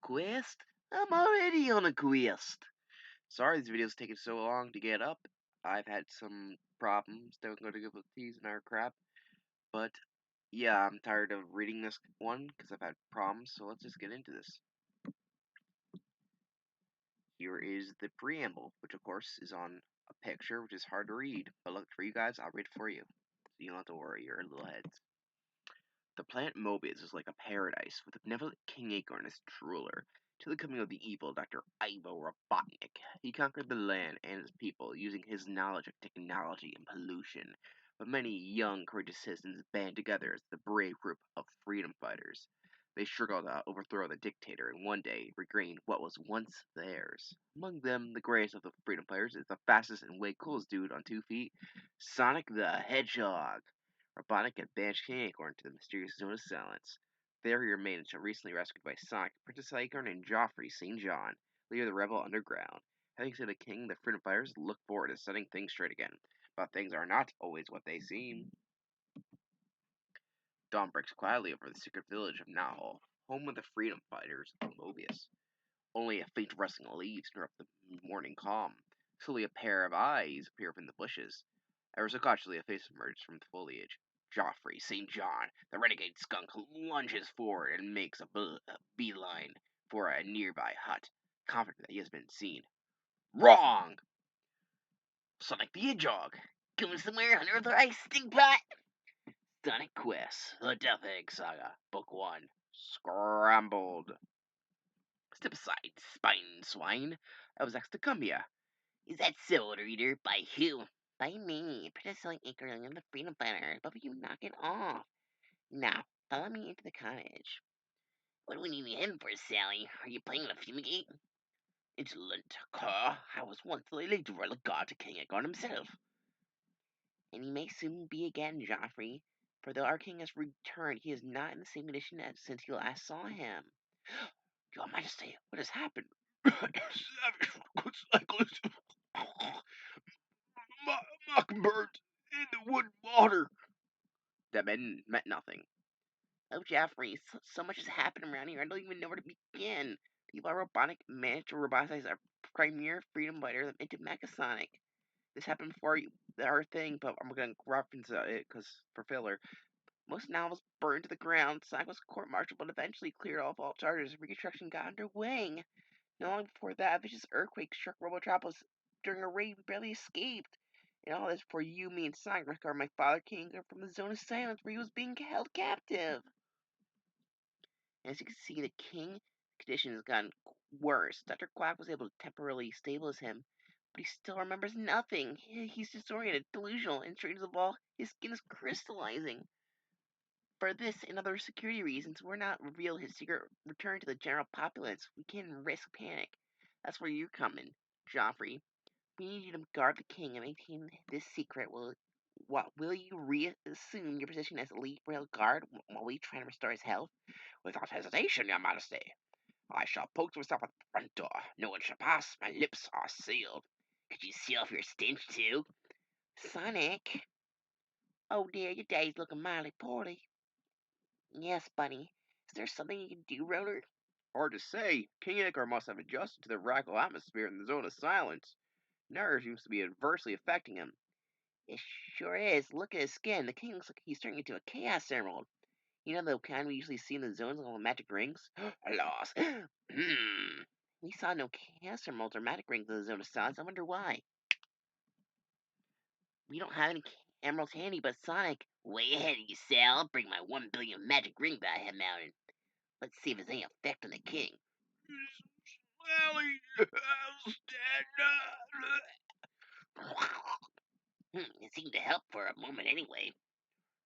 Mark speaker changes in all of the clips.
Speaker 1: quest? I'm already on a quest. Sorry this video's taking so long to get up. I've had some problems, difficulties, and our crap. But yeah, I'm tired of reading this one because I've had problems, so let's just get into this. Here is the preamble, which of course is on a picture, which is hard to read. But look, for you guys, I'll read it for you. So you don't have to worry your little heads. The planet Mobius is like a paradise, with a benevolent King Acorn as its ruler. Till the coming of the evil Dr. Ivo Robotnik, he conquered the land and its people using his knowledge of technology and pollution. But many young, courageous citizens band together as the brave group of freedom fighters. They struggle to overthrow the dictator and one day regain what was once theirs. Among them, the greatest of the freedom fighters is the fastest and way coolest dude on 2 feet, Sonic the Hedgehog. Robotnik had banished King Acorn to the mysterious Zone of Silence. There he remained until recently rescued by Sonic, Princess Acorn, and Joffrey St. John, leader of the rebel underground. Having seen the king, the freedom fighters look forward to setting things straight again. But things are not always what they seem. Dawn breaks quietly over the secret village of Nahal, home of the freedom fighters of Mobius. Only a faint rustling of leaves interrupt the morning calm. Slowly a pair of eyes appear from the bushes. Ever so cautiously, a face emerges from the foliage. Joffrey St. John, the renegade skunk, lunges forward and makes a beeline for a nearby hut, confident that he has been seen. Wrong! Sonic the Hedgehog, going somewhere unauthorized stinkpot? Sonic Quest, The Death Egg Saga, Book 1, Scrambled. Step aside, spine swine. I was asked to come here. Is that so, reader? By who? By me, Princess Acorn and the Freedom Fighter. But will you knock it off? Now, follow me into the cottage. What do we need him for, Sally? Are you playing with a fumigate? Insolent cur, I was once the lady royal guard to King Acorn himself. And he may soon be again, Joffrey. For though our king has returned, he is not in the same condition as since you last saw him. Your Majesty, what has happened? Savage cyclist. Mockingbird in the wood water. That meant nothing. Oh, Jeffrey, so much has happened around here. I don't even know where to begin. People are Robotnik managed to robotize our premier freedom fighter into Megasonic. This happened before our thing, but I'm going to reference it because for filler. Most novels burned to the ground. Sonic was court-martialed, but eventually cleared off all charges. Reconstruction got underway. Not long before that, a vicious earthquake struck Robotropolis during a raid we barely escaped. And all this before you, me, and Sonic recovered my father King from the Zone of Silence where he was being held captive. As you can see, the king condition has gotten worse. Dr. Quack was able to temporarily stabilize him, but he still remembers nothing. He's disoriented, delusional, and strangest of all, his skin is crystallizing. For this and other security reasons, we're not reveal his secret return to the general populace. We can risk panic. That's where you're coming, Joffrey. We need you to guard the king and maintain this secret. Will you reassume your position as elite royal guard while we try to restore his health? Without hesitation, your majesty. I shall post myself at the front door. No one shall pass. My lips are sealed. Could you seal off your stench too? Sonic? Oh dear, your day's looking mighty poorly. Yes, Bunny. Is there something you can do, Rotor? Hard to say. King Acorn must have adjusted to the radical atmosphere in the Zone of Silence. Nerve seems to be adversely affecting him. It sure is. Look at his skin. The king looks like he's turning into a chaos emerald. You know the kind we usually see in the zones of all the magic rings? Alas. We saw no chaos emeralds or magic rings in the Zone of Silence. I wonder why. We don't have any emeralds handy, but Sonic. Way ahead of you, Sal. I'll bring my 1 billion magic ring that I have mounted. Let's see if there's any effect on the king. Sally, it seemed to help for a moment anyway.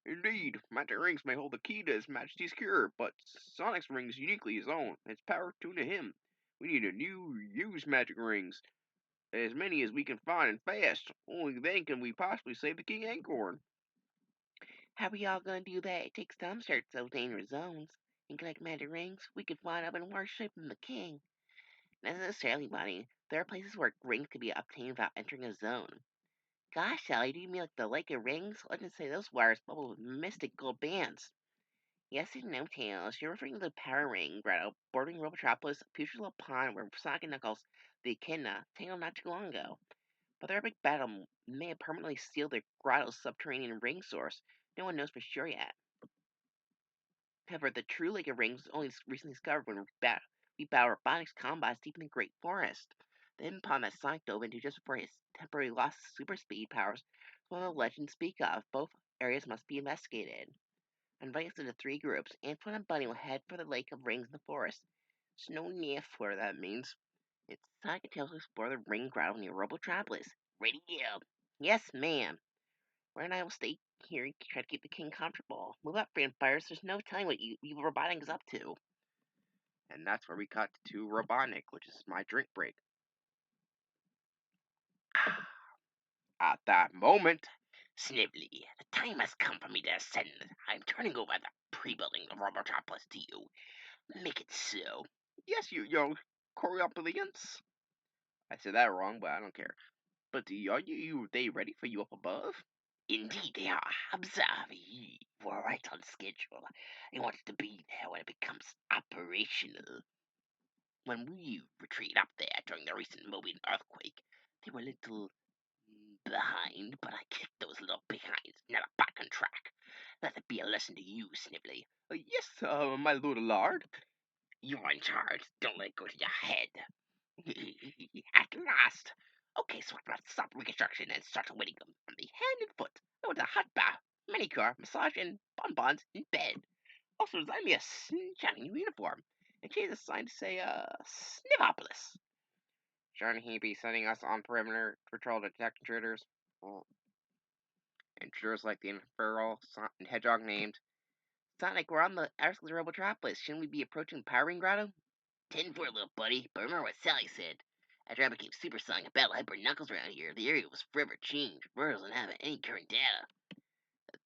Speaker 1: Indeed, magic rings may hold the key to His Majesty's cure, but Sonic's ring is uniquely his own. Its power tuned to him. We need a new, used magic rings, as many as we can find and fast. Only then can we possibly save the King Acorn. How are we all gonna do that? It takes time to search those dangerous zones and collect magic rings. We could wind up in worship the king. Not necessarily, Bonnie. There are places where rings can be obtained without entering a zone. Gosh, Sally, do you mean like the Lake of Rings? Let's just say those wires bubble with mystic gold bands. Yes and no, Tails. You're referring to the Power Ring, Grotto, bordering Robotropolis, Putreful Pond, where Sonic and Knuckles, the Echidna, tangled not too long ago. But their epic battle may have permanently sealed the grotto's subterranean ring source. No one knows for sure yet. However, the true Lake of Rings was only recently discovered when we battled Robotnik's combats deep in the Great Forest. The hidden pond that Sonic dove into just before his temporarily lost super speed powers is one of the legends speak of. Both areas must be investigated. I invite us into three groups. Antoine and Bunny will head for the Lake of Rings in the forest. There's no need for whatever that means. It's Sonic and Tails to explore the ring grotto near Robotropolis. Ready to go. Yes, ma'am. Ren and I will stay here and try to keep the king comfortable. Move up, vampires. There's no telling what evil Robotnik is up to. And that's where we cut to Robotnik, which is my drink break. At that moment, Snively, the time has come for me to ascend. I'm turning over the pre-building of Robotropolis to you. Make it so. Yes, your Coriopolians. I said that wrong, but I don't care. But they ready for you up above? Indeed they are. Observe, we're right on schedule. I want it to be there when it becomes operational. When we retreated up there during the recent Mobian earthquake, they were a little behind, but I kicked those little behinds. Now they're back on track. Let it be a lesson to you, Snivelly. Yes, my lord Lard. You're in charge. Don't let it go to your head. At last. Okay, so let's stop reconstruction and start winning them from the hand and foot. I want a hot bath, manicure, massage, and bonbons in bed. Also, design me a shiny new uniform and change the sign to say, Snivopolis. Shouldn't he be sending us on perimeter patrol to detect intruders? Well, intruders like the infernal hedgehog named Sonic. We're on the outskirts of Robotropolis. Shouldn't we be approaching Power Ring Grotto? 10-4, little buddy, but remember what Sally said. After I became supersonic and battled Hyper Knuckles around here, the area was forever changed. Where doesn't have any current data.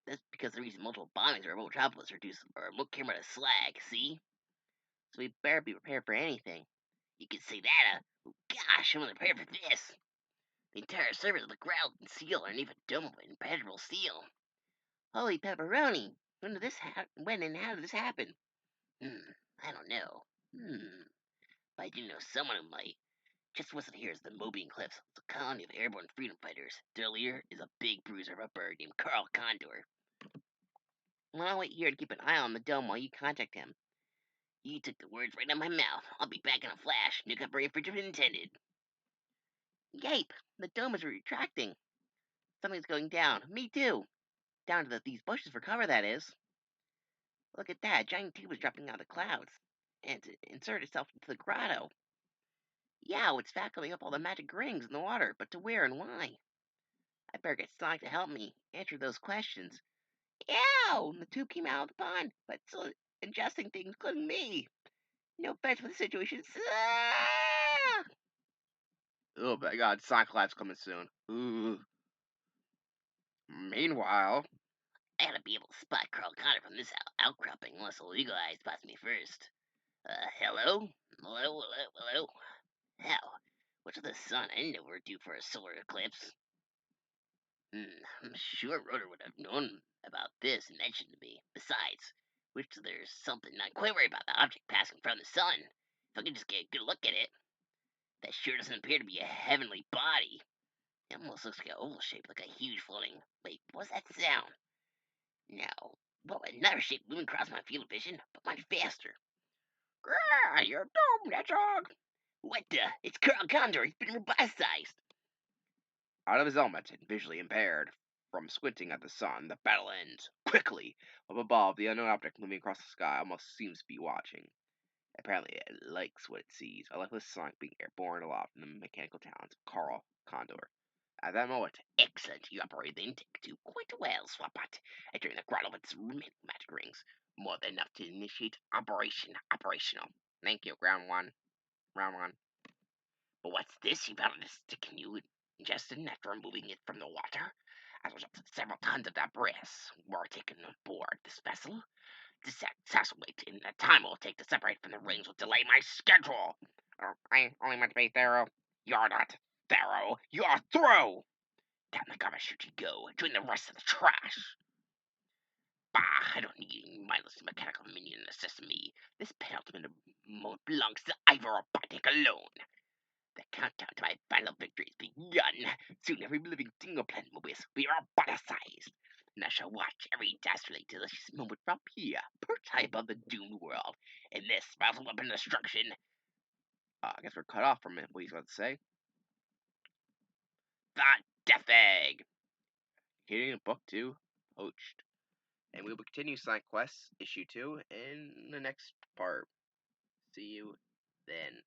Speaker 1: That's because the recent multiple bombings of Robotropolis reduced our look camera to slag, see? So we better be prepared for anything. You can say that, oh gosh, I'm prepared for this. The entire surface of the ground and seal are underneath a dome of impenetrable steel. Holy pepperoni! When and how did this happen? I don't know. But I do know someone who might. Just west of here is the Mobian Cliffs. It's a colony of airborne freedom fighters. Their leader is a big bruiser of a bird named Carl Condor. Well, I'll wait here to keep an eye on the dome while you contact him. You took the words right out of my mouth. I'll be back in a flash. Nuke up brain for intended. Yape! The dome is retracting. Something's going down. Me too. Down to these bushes for cover, that is. Look at that. A giant tube is dropping out of the clouds. And to insert itself into the grotto. Yow, it's vacuuming up all the magic rings in the water. But to where and why? I better get Sonic to help me answer those questions. Ow! The tube came out of the pond, but still ingesting things, including me. No offense for the situation. Ah! Oh my god, Sonic Lab's coming soon. Ooh. Meanwhile, I gotta be able to spot Carl Connor from this outcropping unless illegal eyes spots me first. Hello? Hello? Hell, what's with the sun? I didn't know we were due for a solar eclipse. I'm sure Rotor would have known about this and mentioned to me. Besides, which there's something not quite right about the object passing from the sun. If I could just get a good look at it, that sure doesn't appear to be a heavenly body. It almost looks like an oval shape, like a huge floating. Wait, what's that sound? No. Well, another shape moving across my field of vision, but much faster. Grah, you're doomed, hedgehog! What the? It's Carl Condor. He's been roboticized. Out of his element and visually impaired from squinting at the sun, the battle ends quickly. Up above, the unknown object moving across the sky almost seems to be watching. Apparently, it likes what it sees. A lifeless Sonic being airborne aloft in the mechanical talons of Carl Condor. At that moment, excellent, you operated the intake tube quite well, Swapot. Entering the grotto with its remaining magic rings. More than enough to initiate operational. Thank you, round one. But what's this? You found a stick canoe ingested after removing it from the water? As a result of several tons of debris were taken aboard this vessel. Disassimilate in the time it will take to separate from the rings will delay my schedule. I only meant to be thorough. You're not thorough. You're through. Down the garbage should you go. Join the rest of the trash. Bah, I don't need any mindless mechanical minion to assist me. This penultimate moment belongs to Ivor Robotnik alone. The countdown to my final victory has begun. Soon every living thing on planet Mobius will be roboticized. And I shall watch every dastardly delicious moment from here, perched high above the doomed world. In this battle weapon destruction. I guess we're cut off from it, what he's about to say. The Death Egg! Here in Book 2, Poached. And we will continue Side Quest Issue 2 in the next part. See you then.